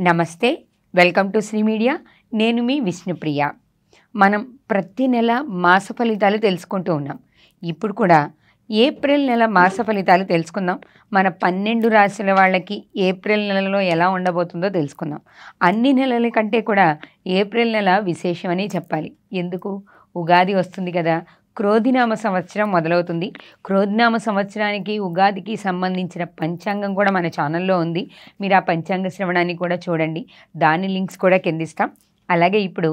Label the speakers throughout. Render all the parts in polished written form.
Speaker 1: నమస్తే, welcome to Shri media. నేను మీ విష్ణుప్రియ. మనం ప్రతి నెల మాస ఫలితాలు తెలుసుకుంటూ ఉన్నాం. ఇప్పుడు కూడా ఏప్రిల్ నెల మాస ఫలితాలు తెలుసుకుందాం. మన 12 రాశుల వాళ్ళకి ఏప్రిల్ నెలలో ఎలా ఉండబోతుందో తెలుసుకుందాం. అన్ని నెలల కంటే కూడా ఏప్రిల్ నెల విశేషమని చెప్పాలి. ఎందుకు? ఉగాది వస్తుంది కదా, క్రోధినామ సంవత్సరం మొదలవుతుంది. క్రోధినామ సంవత్సరానికి ఉగాదికి సంబంధించిన పంచాంగం కూడా మన ఛానల్లో ఉంది. మీరు ఆ పంచాంగ శ్రవణాన్ని కూడా చూడండి. దాని లింక్స్ కూడా కిందిస్తాం. అలాగే ఇప్పుడు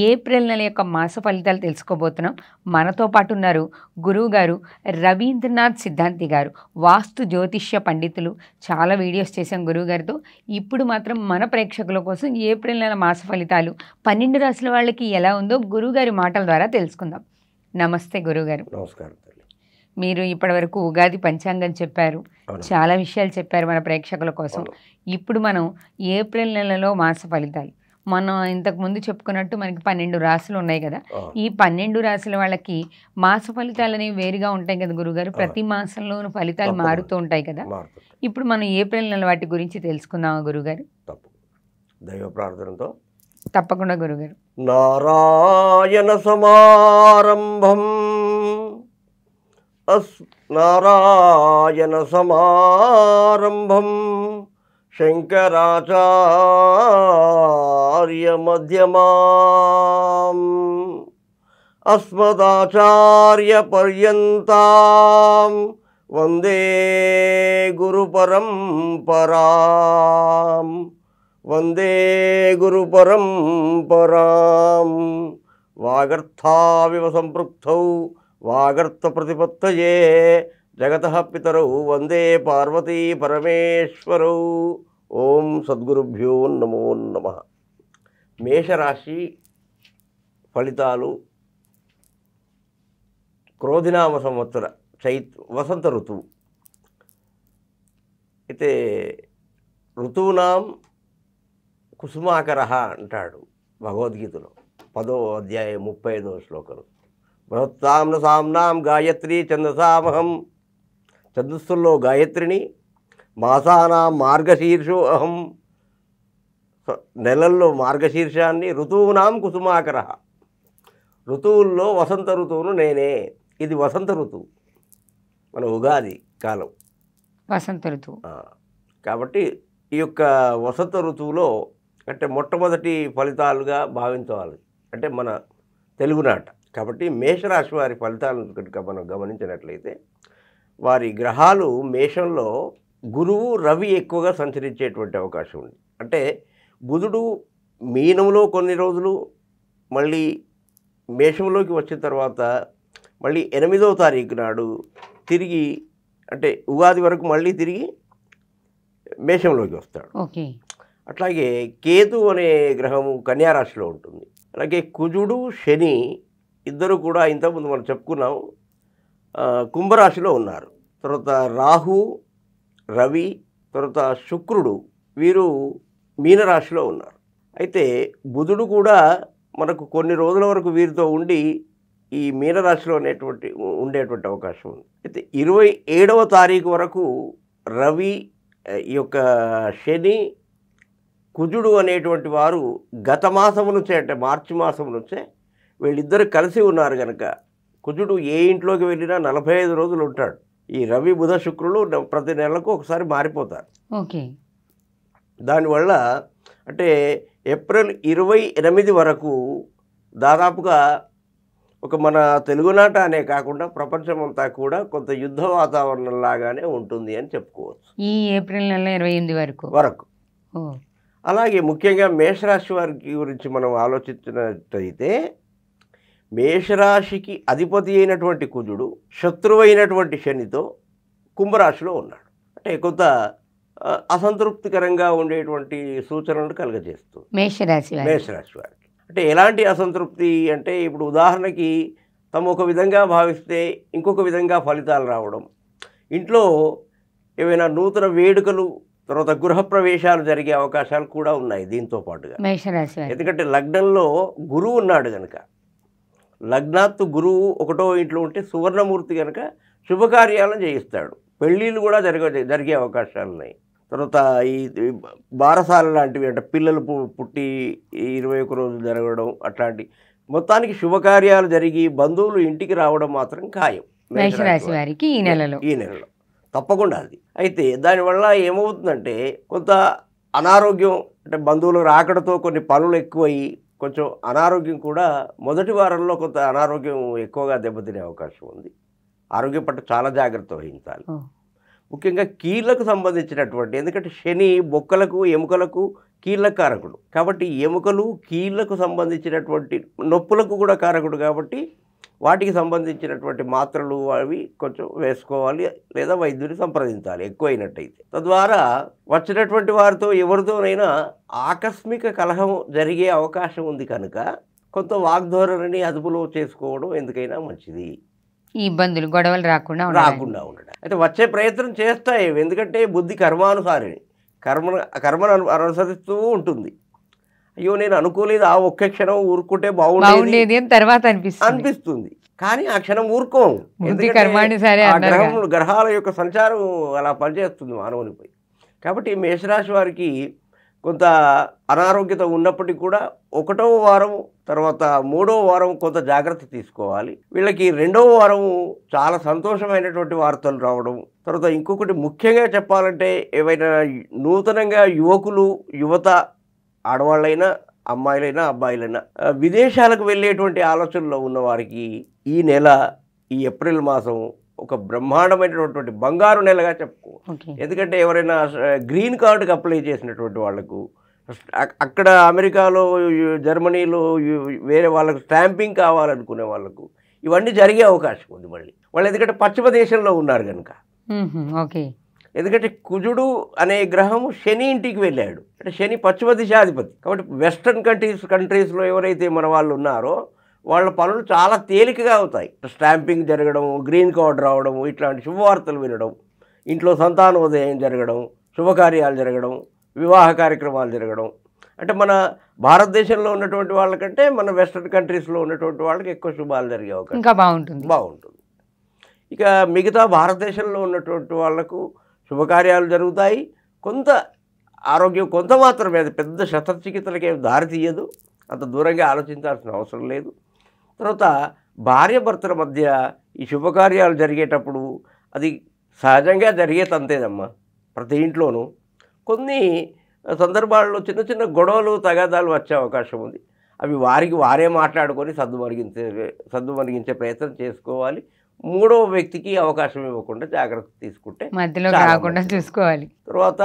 Speaker 1: ఏప్రిల్ నెల యొక్క మాస ఫలితాలు తెలుసుకోబోతున్నాం. మనతో పాటు ఉన్నారు గురువు గారు రవీంద్రనాథ్ సిద్ధాంతి గారు, వాస్తు జ్యోతిష్య పండితులు. చాలా వీడియోస్ చేశాం గురువు గారితో. ఇప్పుడు మాత్రం మన ప్రేక్షకుల కోసం ఏప్రిల్ నెల మాస ఫలితాలు 12 రాశుల వాళ్ళకి ఎలా ఉందో గురువు గారి మాటల ద్వారా తెలుసుకుందాం. నమస్తే గురువుగారు.
Speaker 2: నమస్కారం తల్లి.
Speaker 1: మీరు ఇప్పటివరకు ఉగాది పంచాంగం చెప్పారు, చాలా విషయాలు చెప్పారు మన ప్రేక్షకుల కోసం. ఇప్పుడు మనం ఏప్రిల్ నెలలో మాస ఫలితాలు, మనం ఇంతకుముందు చెప్పుకున్నట్టు మనకి 12 రాశులు ఉన్నాయి కదా, ఈ 12 రాశుల వాళ్ళకి మాస ఫలితాలు అనేవి వేరుగా ఉంటాయి కదా గురుగారు. ప్రతి మాసంలోనూ ఫలితాలు మారుతూ ఉంటాయి కదా. ఇప్పుడు మనం ఏప్రిల్ నెల వాటి గురించి తెలుసుకుందామా గురుగారు?
Speaker 2: దైవ ప్రార్థనతో
Speaker 1: తప్పకుండా గురుగారు.
Speaker 2: నారాయణ సమారంభం నారాయణ సమారంభం శంకరాచార్య మధ్యమాం అస్మదాచార్య పర్యంతాం వందే గురు పరంపరాం వందే గురు పరంపరాం. వాగర్థావివ సంపృక్తౌ వాగర్థ ప్రతిపత్తయే జగతః పితరౌ వందే పార్వతీ పరమేశ్వరౌ. ఓం సద్గురుభ్యో నమో నమః. మేషరాశి ఫలితాలు క్రోధినామ సంవత్సర వసంత ఋతువు. అయితే ఋతువునాం కుసుమాకర అంటాడు భగవద్గీతలో 10వ అధ్యాయం 35వ శ్లోకం. బృహత్తాంన సామ్నాం గాయత్రి ఛందసామహం, ఛందస్సుల్లో గాయత్రిని, మాసానాం మార్గశీర్షో అహం, నెలల్లో మార్గశీర్షాన్ని, ఋతువునాం కుసుమాకర, ఋతువుల్లో వసంత ఋతువును నేనే. ఇది వసంత ఋతువు, మన ఉగాది కాలం
Speaker 1: వసంత ఋతువు
Speaker 2: కాబట్టి ఈ యొక్క వసంత ఋతువులో అంటే మొట్టమొదటి ఫలితాలుగా భావించవాలి అంటే మన తెలుగునాట. కాబట్టి మేషరాశి వారి ఫలితాలను కనుక మనం గమనించినట్లయితే వారి గ్రహాలు మేషంలో గురువు రవి ఎక్కువగా సంచరించేటువంటి అవకాశం ఉంది. అంటే బుధుడు మీనంలో కొన్ని రోజులు, మళ్ళీ మేషంలోకి వచ్చిన తర్వాత మళ్ళీ 8వ తారీఖు నాడు తిరిగి అంటే ఉగాది వరకు మళ్ళీ తిరిగి మేషంలోకి వస్తాడు.
Speaker 1: ఓకే.
Speaker 2: అట్లాగే కేతు అనే గ్రహము కన్యారాశిలో ఉంటుంది. అలాగే కుజుడు శని ఇద్దరు కూడా ఇంతకుముందు మనం చెప్పుకున్నాం కుంభరాశిలో ఉన్నారు. తర్వాత రాహు రవి తర్వాత శుక్రుడు వీరు మీనరాశిలో ఉన్నారు. అయితే బుధుడు కూడా మనకు కొన్ని రోజుల వరకు వీరితో ఉండి ఈ మీనరాశిలో ఉండేటువంటి అవకాశం ఉంది. అయితే 27వ తారీఖు వరకు రవి ఈ యొక్క శని కుజుడు అనేటువంటి వారు గత మాసము నుంచే అంటే మార్చి మాసం నుంచే వీళ్ళిద్దరు కలిసి ఉన్నారు కనుక కుజుడు ఏ ఇంట్లోకి వెళ్ళినా 45 రోజులు ఉంటాడు. ఈ రవి బుధ శుక్రులు ప్రతి నెలకు ఒకసారి మారిపోతారు.
Speaker 1: ఓకే.
Speaker 2: దానివల్ల అంటే ఏప్రిల్ 28 వరకు దాదాపుగా ఒక మన తెలుగునాట అనే కాకుండా ప్రపంచమంతా కూడా కొంత యుద్ధ వాతావరణం లాగానే ఉంటుంది అని చెప్పుకోవచ్చు
Speaker 1: ఈ ఏప్రిల్ నెల 28 వరకు.
Speaker 2: అలాగే ముఖ్యంగా మేషరాశి వారికి గురించి మనం ఆలోచించినట్లయితే మేషరాశికి అధిపతి అయినటువంటి కుజుడు శత్రువు అయినటువంటి శనితో కుంభరాశిలో ఉన్నాడు. అంటే కొంత అసంతృప్తికరంగా ఉండేటువంటి సూచనలు కలుగజేస్తుంది మేషరాశి వారికి. అంటే ఎలాంటి అసంతృప్తి అంటే ఇప్పుడు ఉదాహరణకి తమ ఒక విధంగా భావిస్తే ఇంకొక విధంగా ఫలితాలు రావడం, ఇంట్లో ఏవైనా నూతన వేడుకలు తర్వాత గృహప్రవేశాలు జరిగే అవకాశాలు కూడా ఉన్నాయి దీంతో పాటుగా. ఎందుకంటే లగ్నంలో గురువు ఉన్నాడు కనుక, లగ్నాత్తు గురువు 1వ ఇంట్లో ఉంటే సువర్ణమూర్తి కనుక శుభకార్యాలను చేయిస్తాడు. పెళ్ళిళ్ళు కూడా జరిగే అవకాశాలు ఉన్నాయి. తర్వాత ఈ బారసాల లాంటివి అంటే పిల్లలు పుట్టి 21 రోజులు జరగడం అట్లాంటి మొత్తానికి శుభకార్యాలు జరిగి బంధువులు ఇంటికి రావడం మాత్రం ఖాయం
Speaker 1: మేషరాశి వారికి ఈ నెలలో
Speaker 2: తప్పకుండా అది. అయితే దానివల్ల ఏమవుతుందంటే కొంత అనారోగ్యం అంటే బంధువులు రాకడతో కొన్ని పనులు ఎక్కువయ్యి కొంచెం అనారోగ్యం కూడా మొదటి వారంలో కొంత అనారోగ్యం ఎక్కువగా దెబ్బతినే అవకాశం ఉంది. ఆరోగ్యం పట్ల చాలా జాగ్రత్త వహించాలి. ముఖ్యంగా కీళ్ళకు సంబంధించినటువంటి, ఎందుకంటే శని బొక్కలకు ఎముకలకు కీళ్ళ కారకుడు కాబట్టి ఎముకలు కీళ్ళకు సంబంధించినటువంటి నొప్పులకు కూడా కారకుడు కాబట్టి వాటికి సంబంధించినటువంటి మాత్రలు అవి కొంచెం వేసుకోవాలి లేదా వైద్యుని సంప్రదించాలి ఎక్కువైనట్టయితే. తద్వారా వచ్చినటువంటి వారితో ఎవరితోనైనా ఆకస్మిక కలహం జరిగే అవకాశం ఉంది కనుక కొంత వాగ్ధోరణిని అదుపులో చేసుకోవడం ఎందుకైనా మంచిది.
Speaker 1: ఈ ఇబ్బందులు గొడవలు రాకుండా
Speaker 2: ఉండడం అయితే వచ్చే ప్రయత్నం చేస్తాయి. ఎందుకంటే బుద్ధి కర్మానుసారిని కర్మను అనుసరిస్తూ ఉంటుంది. అయ్యో నేను అనుకోలేదు, ఆ ఒక్క క్షణం ఊరుకుంటే బాగుండేది అని తర్వాత అనిపిస్తుంది. కానీ ఆ క్షణం ఊరుకోము, గ్రహాల యొక్క సంచారం అలా పనిచేస్తుంది మానవునిపై. కాబట్టి మేషరాశి వారికి కొంత అనారోగ్యత ఉన్నప్పటికీ కూడా 1వ వారం తర్వాత 3వ వారం కొంత జాగ్రత్త తీసుకోవాలి. వీళ్ళకి 2వ వారం చాలా సంతోషమైనటువంటి వార్తలు రావడం. తర్వాత ఇంకొకటి ముఖ్యంగా చెప్పాలంటే ఏవైనా నూతనంగా యువకులు యువత ఆడవాళ్ళైనా అమ్మాయిలైనా అబ్బాయిలైనా విదేశాలకు వెళ్ళేటువంటి ఆలోచనలో ఉన్న వారికి ఈ నెల ఈ ఏప్రిల్ మాసం ఒక బ్రహ్మాండమైనటువంటి బంగారు నెలగా చెప్పుకో. ఎందుకంటే ఎవరైనా గ్రీన్ కార్డుకి అప్లై చేసినటువంటి వాళ్లకు అక్కడ అమెరికాలో జర్మనీలో వేరే వాళ్ళకు స్టాంపింగ్ కావాలనుకునే వాళ్ళకు ఇవన్నీ జరిగే అవకాశం ఉంది మళ్ళీ వాళ్ళు, ఎందుకంటే పశ్చిమ దేశంలో ఉన్నారు కనుక. ఎందుకంటే కుజుడు అనే గ్రహము శని ఇంటికి వెళ్ళాడు, అంటే శని పశ్చిమ దిశాధిపతి కాబట్టి వెస్ట్రన్ కంట్రీస్లో ఎవరైతే మన వాళ్ళు ఉన్నారో వాళ్ళ పనులు చాలా తేలికగా అవుతాయి. స్టాంపింగ్ జరగడం, గ్రీన్ కార్డ్ రావడం, ఇట్లాంటి శుభవార్తలు వినడం, ఇంట్లో సంతానోదయం జరగడం, శుభకార్యాలు జరగడం, వివాహ కార్యక్రమాలు జరగడం, అంటే మన భారతదేశంలో ఉన్నటువంటి వాళ్ళకంటే మన వెస్ట్రన్ కంట్రీస్లో ఉన్నటువంటి వాళ్ళకి ఎక్కువ శుభాలు జరిగే అవకాశం
Speaker 1: ఇంకా బాగుంటుంది.
Speaker 2: ఇక మిగతా భారతదేశంలో ఉన్నటువంటి వాళ్లకు శుభకార్యాలు జరుగుతాయి. కొంత ఆరోగ్యం కొంత మాత్రమే, అది పెద్ద శస్త్రచికిత్సలకి ఏమి దారి తీయదు, అంత దూరంగా ఆలోచించాల్సిన అవసరం లేదు. తర్వాత భార్య భర్తల మధ్య ఈ శుభకార్యాలు జరిగేటప్పుడు అది సహజంగా జరిగేదంతేదమ్మా ప్రతి ఇంట్లోనూ. కొన్ని సందర్భాల్లో చిన్న చిన్న గొడవలు తగాదాలు వచ్చే అవకాశం ఉంది. అవి వారే మాట్లాడుకొని సద్దుమణిగించే ప్రయత్నం చేసుకోవాలి. 3వ వ్యక్తికి అవకాశం ఇవ్వకుండా జాగ్రత్త తీసుకుంటే
Speaker 1: మధ్యలో రాకుండా చూసుకోవాలి.
Speaker 2: తర్వాత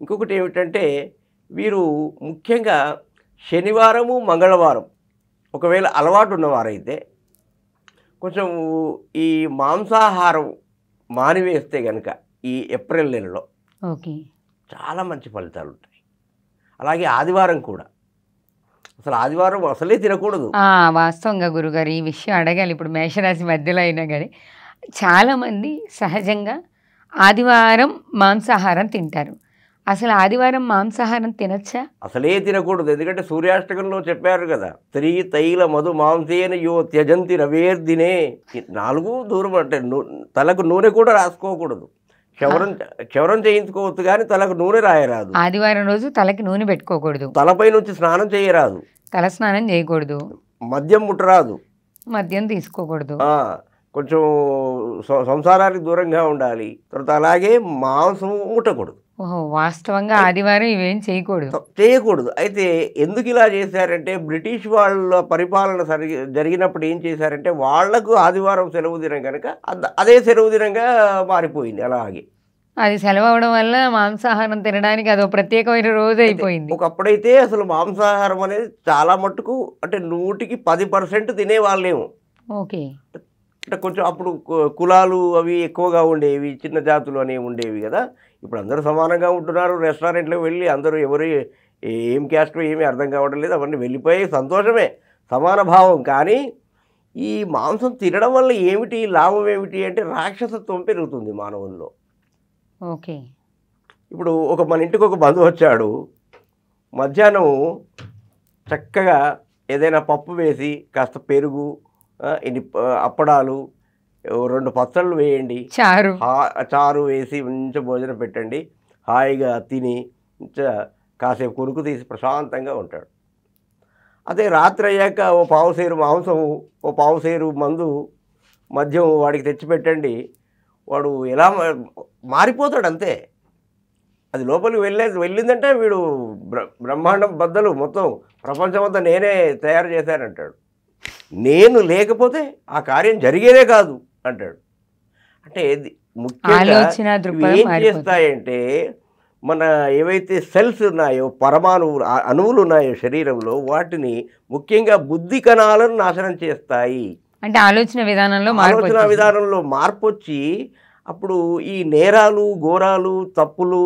Speaker 2: ఇంకొకటి ఏమిటంటే వీరు ముఖ్యంగా శనివారము మంగళవారం ఒకవేళ అలవాటు ఉన్నవారైతే కొంచెం ఈ మాంసాహారం మానివేస్తే కనుక ఈ ఏప్రిల్ నెలలో చాలా మంచి ఫలితాలు ఉంటాయి. అలాగే ఆదివారం కూడా, అసలు ఆదివారం అసలే తినకూడదు.
Speaker 1: వాస్తవంగా గురుగారు ఈ విషయం అడగాలి. ఇప్పుడు మేషరాశి మధ్యలో అయినా కానీ చాలామంది సహజంగా ఆదివారం మాంసాహారం తింటారు. అసలు ఆదివారం మాంసాహారం తినచ్చా?
Speaker 2: అసలే తినకూడదు. ఎందుకంటే సూర్యాష్టకంలో చెప్పారు కదా, స్త్రీ తైల మధు మాంసేన యో త్యజంతి రవేర్దినే. 4 దూరం అంటే తలకు నూనె కూడా రాసుకోకూడదు. క్షవరం చేయించుకోవచ్చు కానీ తలకు నూనె రాయరాదు.
Speaker 1: ఆదివారం రోజు తలకి నూనె పెట్టుకోకూడదు,
Speaker 2: తలపై నుంచి స్నానం చేయరాదు,
Speaker 1: తల స్నానం చేయకూడదు,
Speaker 2: మద్యం ముట్టరాదు,
Speaker 1: మద్యం తీసుకోకూడదు,
Speaker 2: కొంచెం సంసారానికి దూరంగా ఉండాలి. తర్వాత అలాగే మాంసం ముట్టకూడదు.
Speaker 1: వాస్తవంగా ఆదివారం ఇవేం చేయకూడదు.
Speaker 2: అయితే ఎందుకు ఇలా చేశారంటే బ్రిటిష్ వాళ్ళ పరిపాలన జరిగినప్పుడు ఏం చేశారంటే వాళ్లకు ఆదివారం సెలవు దినం కనుక అదే సెలవు దినంగా మారిపోయింది. అలాగే
Speaker 1: అది సెలవు అవడం వల్ల మాంసాహారం తినడానికి అదో ప్రత్యేకమైన రోజు అయిపోయింది.
Speaker 2: ఒకప్పుడైతే అసలు మాంసాహారం అనేది చాలా మట్టుకు అంటే 100కి 10% తినేవాళ్ళేమో. అంటే కొంచెం అప్పుడు కులాలు అవి ఎక్కువగా ఉండేవి, చిన్న జాతులు అనేవి ఉండేవి కదా. ఇప్పుడు అందరూ సమానంగా ఉంటున్నారు. రెస్టారెంట్లోకి వెళ్ళి అందరూ ఎవరు ఏం క్యాస్ట్ ఏమీ అర్థం కావడం లేదు, అవన్నీ వెళ్ళిపోయి సంతోషమే, సమాన భావం. కానీ ఈ మాంసం తినడం వల్ల ఏమిటి లాభం ఏమిటి అంటే రాక్షసత్వం పెరుగుతుంది మానవుల్లో. ఇప్పుడు మన ఇంటికి ఒక బంధువు వచ్చాడు, మధ్యాహ్నం చక్కగా ఏదైనా పప్పు వేసి కాస్త పెరుగు, ఇన్ని అప్పడాలు, 2 పచ్చళ్ళు వేయండి, చారు వేసి మంచి భోజనం పెట్టండి, హాయిగా తిని కాసేపు కునుకు తీసి ప్రశాంతంగా ఉంటాడు. అదే రాత్రి అయ్యాక ఓ పావుసేరు మాంసం, ఓ పావుసేరు మందు, మద్యం వాడికి తెచ్చిపెట్టండి, వాడు ఎలా మారిపోతాడు అంతే. అది లోపలికి వెళ్ళిందంటే వీడు బ్రహ్మాండం బద్దలు మొత్తం ప్రపంచమంతా నేనే తయారు చేశానంటాడు. నేను లేకపోతే ఆ కార్యం జరిగేదే కాదు అంటాడు. అంటే ముఖ్యంగా ఏం చేస్తాయంటే మన ఏవైతే సెల్స్ ఉన్నాయో, అణువులు ఉన్నాయో శరీరంలో, వాటిని ముఖ్యంగా బుద్ధి కణాలను నాశనం చేస్తాయి.
Speaker 1: అంటే ఆలోచన విధానంలో
Speaker 2: మార్పు వచ్చి అప్పుడు ఈ నేరాలు, ఘోరాలు, తప్పులు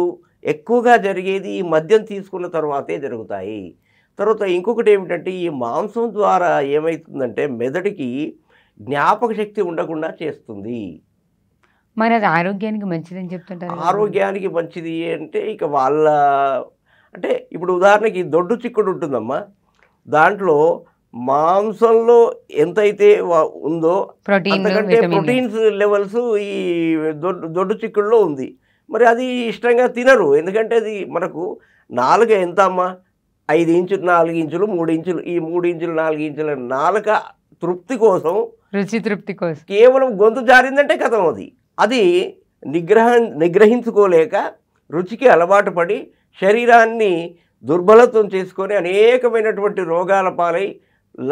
Speaker 2: ఎక్కువగా జరిగేది ఈ మద్యం తీసుకున్న తర్వాతే జరుగుతాయి. తర్వాత ఇంకొకటి ఏమిటంటే ఈ మాంసం ద్వారా ఏమవుతుందంటే మెదడుకి జ్ఞాపక శక్తి ఉండకుండా చేస్తుంది.
Speaker 1: మరి అది ఆరోగ్యానికి మంచిదని చెప్తుంటారు.
Speaker 2: ఆరోగ్యానికి మంచిది అంటే ఇక అంటే ఇప్పుడు ఉదాహరణకి దొడ్డు చిక్కుడు ఉంటుందమ్మా, దాంట్లో మాంసంలో ఎంతైతే ఉందో అంతకంటే ప్రోటీన్స్ లెవెల్స్ ఈ దొడ్డు చిక్కుడులో ఉంది. మరి అది ఇష్టంగా తినరు, ఎందుకంటే అది మనకు నాలుక ఎంత అమ్మా, 5 ఇంచులు, 4 ఇంచులు, 3 ఇంచులు, ఈ 3 ఇంచులు 4 ఇంచుల నాలుక తృప్తి కోసం,
Speaker 1: రుచి తృప్తి కోసం
Speaker 2: కేవలం గొంతు జారిందంటే కథం అది నిగ్రహించుకోలేక రుచికి అలవాటు పడి శరీరాన్ని దుర్బలత్వం చేసుకొని అనేకమైనటువంటి రోగాల పాలై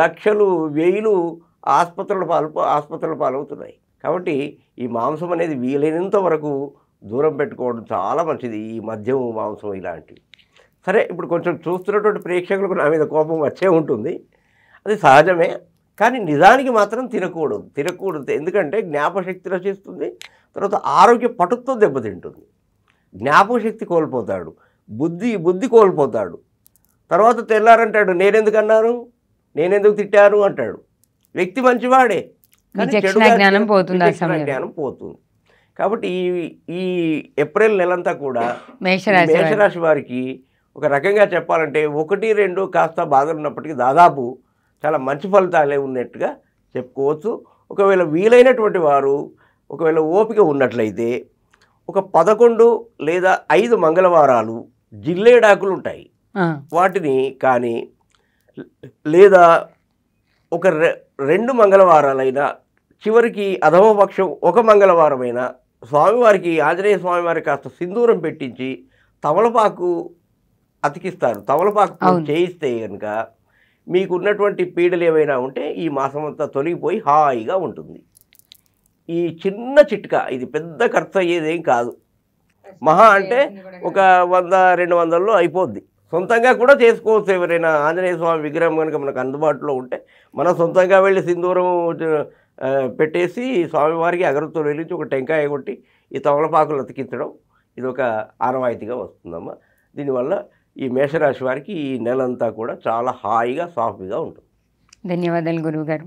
Speaker 2: లక్షలు వేలు ఆసుపత్రుల పాలవుతున్నాయి. కాబట్టి ఈ మాంసం అనేది వీలైనంత వరకు దూరం పెట్టుకోవడం చాలా మంచిది, ఈ మద్యం, మాంసం ఇలాంటివి. సరే, ఇప్పుడు కొంచెం చూస్తున్నటువంటి ప్రేక్షకులకు నా మీద కోపం వచ్చే ఉంటుంది, అది సహజమే. కానీ నిజానికి మాత్రం తినకూడదు. ఎందుకంటే జ్ఞాపకశక్తి రచిస్తుంది, తర్వాత ఆరోగ్య పటుత్వం దెబ్బతింటుంది, జ్ఞాపకశక్తి కోల్పోతాడు, బుద్ధి కోల్పోతాడు. తర్వాత తెల్లారంటాడు నేనెందుకు తిట్టాను అంటాడు. వ్యక్తి మంచివాడే కానీ జ్ఞానం పోతుంది. కాబట్టి ఈ ఏప్రిల్ నెలంతా కూడా మేషరాశి వారికి ఒక రకంగా చెప్పాలంటే 1, 2 కాస్త బాధలు ఉన్నప్పటికీ దాదాపు చాలా మంచి ఫలితాలే ఉన్నట్టుగా చెప్పుకోవచ్చు. ఒకవేళ వీలైనటువంటి వారు, ఒకవేళ ఓపిక ఉన్నట్లయితే ఒక 11 లేదా 5 మంగళవారాలు జిల్లేడాకులు ఉంటాయి, వాటిని కానీ, లేదా ఒక 2 మంగళవారాలైనా, చివరికి అధమపక్షం 1 మంగళవారమైనా స్వామివారికి, ఆంజనేయ స్వామివారికి కాస్త సింధూరం పెట్టించి తమలపాకు అతికిస్తారు. తమలపాకు చేయిస్తే కనుక మీకున్నటువంటి పీడలు ఏవైనా ఉంటే ఈ మాసం అంతా తొలగిపోయి హాయిగా ఉంటుంది. ఈ చిన్న చిట్కా, ఇది పెద్ద ఖర్చు అయ్యేదేం కాదు, మహా అంటే ఒక 100-200లో అయిపోద్ది. సొంతంగా కూడా చేసుకోవచ్చు. ఎవరైనా ఆంజనేయ స్వామి విగ్రహం కనుక మనకు అందుబాటులో ఉంటే మనం సొంతంగా వెళ్ళి సింధూరం పెట్టేసి స్వామివారికి అగరత్తులు వెలిగించి ఒక టెంకాయ కొట్టి ఈ తమలపాకులు అతికించడం, ఇది ఒక ఆనవాయితీగా వస్తుందమ్మా. దీనివల్ల ఈ మేషరాశి వారికి ఈ నెలంతా కూడా చాలా హాయిగా, సాఫీగా ఉంటుంది.
Speaker 1: ధన్యవాదాలు గురువుగారు.